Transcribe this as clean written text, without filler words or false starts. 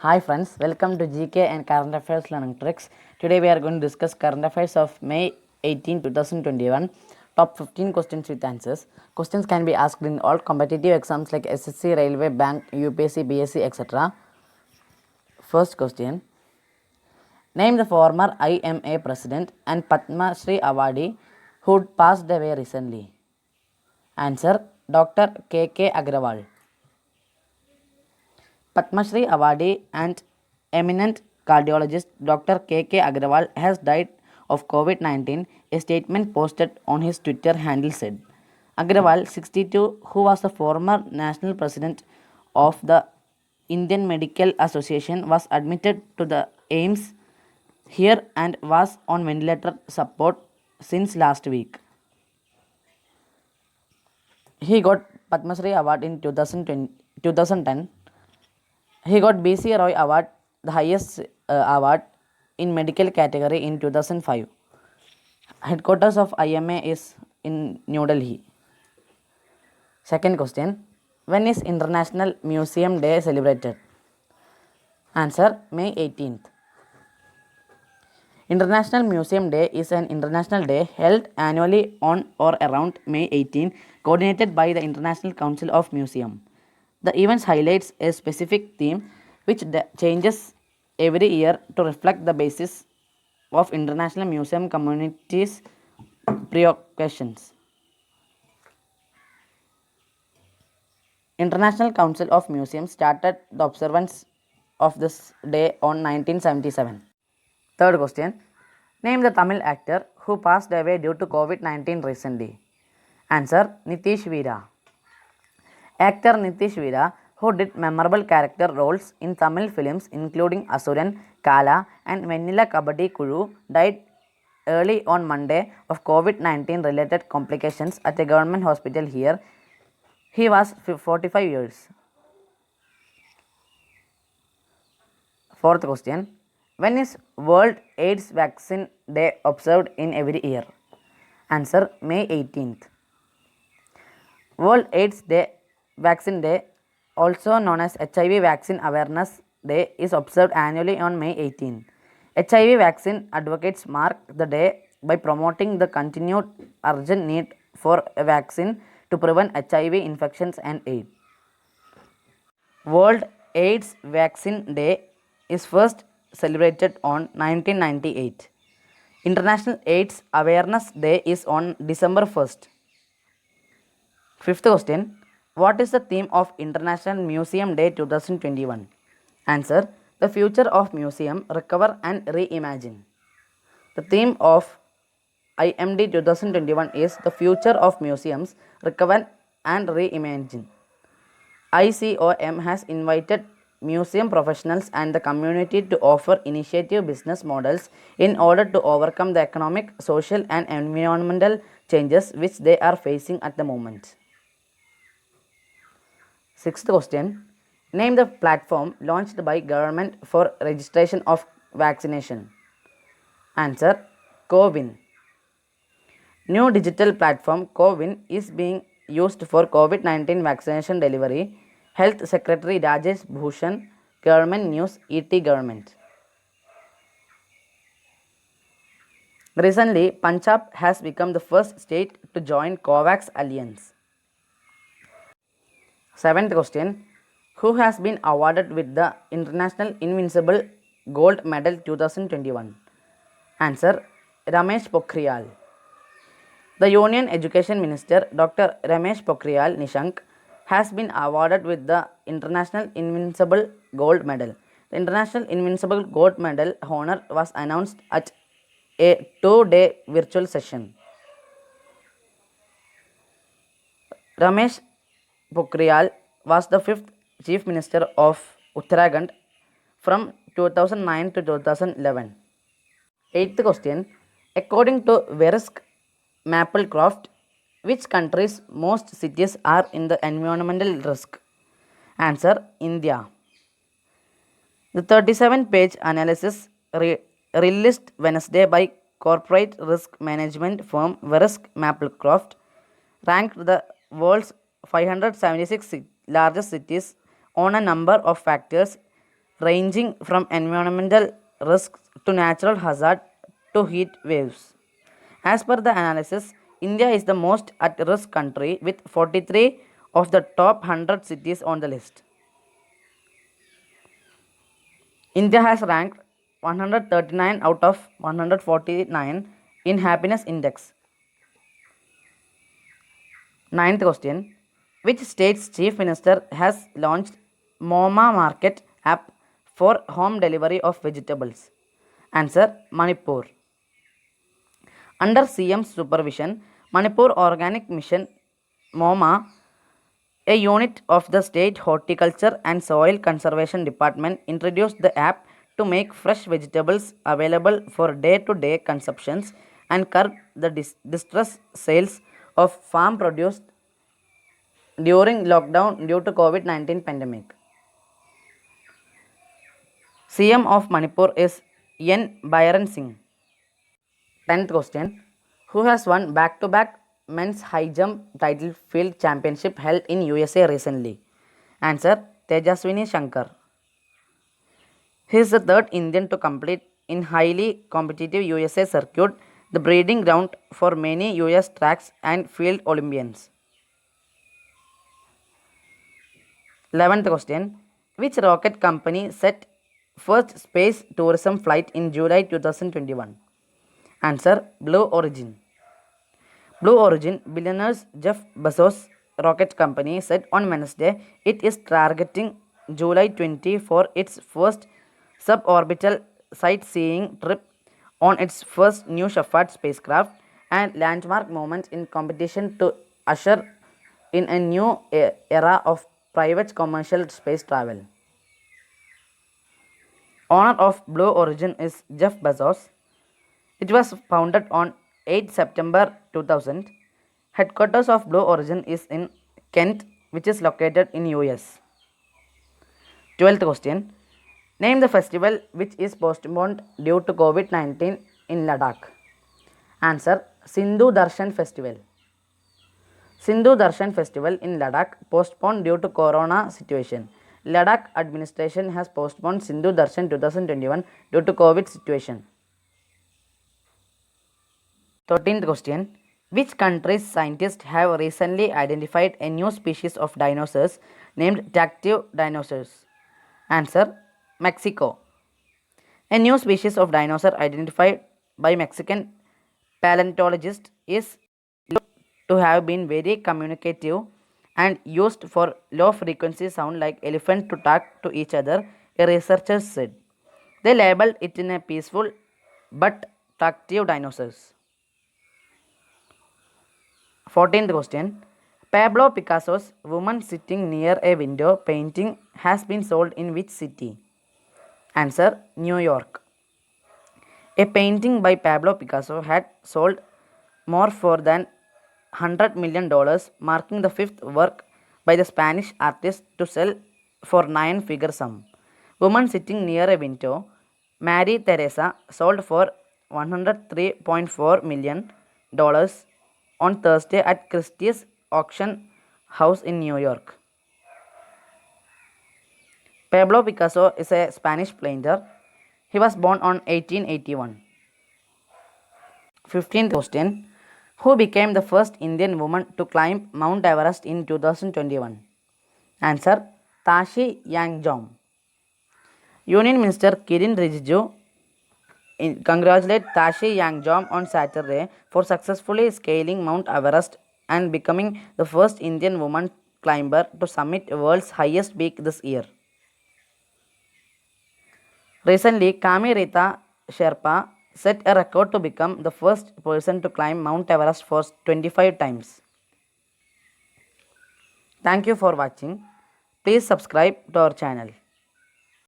Hi friends, welcome to GK and Current Affairs Learning Tricks. Today we are going to discuss current affairs of May 18, 2021. Top 15 questions with answers. Questions can be asked in all competitive exams like SSC, Railway, Bank, UPSC, BSc, etc. First question. Name the former IMA president and Padma Shri awardee who passed away recently. Answer. Dr. K.K. Agrawal. Padma Shri awardee and eminent cardiologist Dr. K.K. Agrawal has died of COVID-19, a statement posted on his Twitter handle said. Agrawal, 62, who was the former national president of the Indian Medical Association, was admitted to the AIIMS here and was on ventilator support since last week. He got Padma Shri award in 2010. He got BC Roy Award, the highest award in medical category in 2005. Headquarters of IMA is in New Delhi. Second question. When is International Museum Day celebrated? Answer. May 18th. International Museum Day is an international day held annually on or around May 18, coordinated by the International Council of Museum. The event highlights a specific theme which changes every year to reflect the basis of international museum communities' preoccupations. International Council of Museums started the observance of this day on 1977. Third question. Name the Tamil actor who passed away due to COVID-19 recently. Answer. Nitish Veera. Actor Nitish Veera, who did memorable character roles in Tamil films including Asuran, Kala and Vanilla Kabaddi Kulu, died early on Monday of COVID-19 related complications at a government hospital here. He was 45 years. Fourth question. When is World AIDS Vaccine Day observed in every year? Answer. May 18th. World AIDS Vaccine Day, also known as HIV Vaccine Awareness Day, is observed annually on May 18. HIV vaccine advocates mark the day by promoting the continued urgent need for a vaccine to prevent HIV infections and AIDS. World AIDS Vaccine Day is first celebrated on 1998. International AIDS Awareness Day is on December 1st. Fifth question. What is the theme of International Museum Day 2021? Answer. The future of museum, recover and reimagine. The theme of IMD 2021 is the future of museums, recover and reimagine. ICOM has invited museum professionals and the community to offer initiative business models in order to overcome the economic, social and environmental changes which they are facing at the moment. Sixth question. Name the platform launched by government for registration of vaccination. Answer. CoWIN. New digital platform CoWIN is being used for COVID-19 vaccination delivery. Health Secretary Rajesh Bhushan, Government News, ET Government. Recently, Punjab has become the first state to join COVAX Alliance. Seventh question. Who has been awarded with the International Invincible Gold Medal 2021? Answer. Ramesh Pokhriyal. The Union Education Minister Dr. Ramesh Pokhriyal Nishank has been awarded with the International Invincible Gold Medal. The International Invincible Gold Medal honor was announced at a 2-day virtual session. Ramesh Pokhriyal was the fifth Chief Minister of Uttarakhand from 2009 to 2011. Eighth question. According to Verisk Maplecroft, which country's most cities are in the environmental risk? Answer. India. The 37-page analysis released Wednesday by corporate risk management firm Verisk Maplecroft ranked the world's 576 largest cities on a number of factors ranging from environmental risks to natural hazard to heat waves. As per the analysis, India is the most at risk country with 43 of the top 100 cities on the list. India has ranked 139 out of 149 in happiness index. Ninth question. Which state's chief minister has launched MoMA Market app for home delivery of vegetables? Answer, Manipur. Under CM's supervision, Manipur Organic Mission MoMA, a unit of the State Horticulture and Soil Conservation Department, introduced the app to make fresh vegetables available for day-to-day consumptions and curb the distress sales of farm produce during lockdown due to COVID-19 pandemic. CM of Manipur is N. Byron Singh. 10th question. Who has won back-to-back men's high jump title field championship held in USA recently? Answer, Tejaswini Shankar. He is the third Indian to complete in highly competitive USA circuit, the breeding ground for many US tracks and field Olympians. 11th question. Which rocket company set first space tourism flight in July 2021? Answer, Blue Origin. Blue Origin billionaire Jeff Bezos' rocket company said on Wednesday it is targeting July 20 for its first suborbital sightseeing trip on its first New Shepard spacecraft, and landmark moment in competition to usher in a new era of private commercial space travel. Owner of Blue Origin is Jeff Bezos. It was founded on 8 September 2000. Headquarters of Blue Origin is in Kent, which is located in US. 12th question. Name the festival which is postponed due to COVID-19 in Ladakh. Answer, Sindhu Darshan Festival. Sindhu Darshan Festival in Ladakh postponed due to Corona situation. Ladakh administration has postponed Sindhu Darshan 2021 due to COVID situation. 13th question. Which country's scientists have recently identified a new species of dinosaurs named Tactive dinosaurs? Answer, Mexico. A new species of dinosaur identified by Mexican paleontologists is to have been very communicative and used for low frequency sound like elephants to talk to each other, a researcher said. They labeled it in a peaceful but talkative dinosaurs. 14th question. Pablo Picasso's Woman Sitting Near a Window painting has been sold in which city? Answer, New York. A painting by Pablo Picasso had sold more for than $100 million, marking the fifth work by the Spanish artist to sell for nine-figure sum. Woman Sitting Near a Window, Mary Teresa, sold for $103.4 million on Thursday at Christie's auction house in New York. Pablo Picasso is a Spanish painter. He was born on 1881. 15th question. Who became the first Indian woman to climb Mount Everest in 2021? Answer, Tashi Yangjom. Union Minister Kiren Rijiju congratulated Tashi Yangjom on Saturday for successfully scaling Mount Everest and becoming the first Indian woman climber to summit the world's highest peak this year. Recently, Kami Rita Sherpa set a record to become the first person to climb Mount Everest for 25 times. Thank you for watching. Please subscribe to our channel.